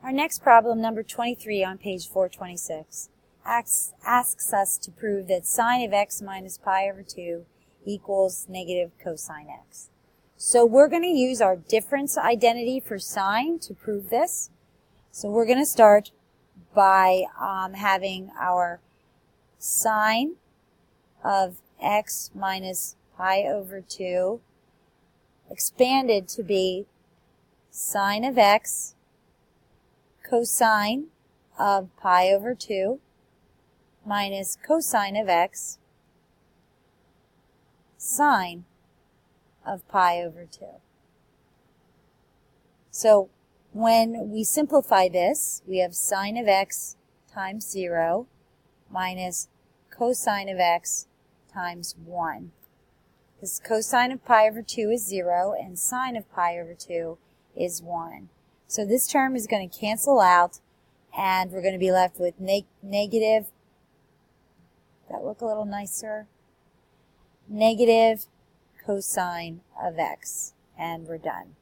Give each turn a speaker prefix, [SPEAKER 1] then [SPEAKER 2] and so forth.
[SPEAKER 1] Our next problem, number 23 on page 426, asks us to prove that sine of x minus pi over 2 equals negative cosine x. So we're going to use our difference identity for sine to prove this. So we're going to start by having our sine of x minus pi over 2 expanded to be sine of x cosine of pi over 2 minus cosine of x sine of pi over 2. So when we simplify this, we have sine of x times 0 minus cosine of x times 1. Because cosine of pi over 2 is 0 and sine of pi over 2 is 1. So this term is going to cancel out and we're going to be left with negative, that look a little nicer, negative cosine of x, and we're done.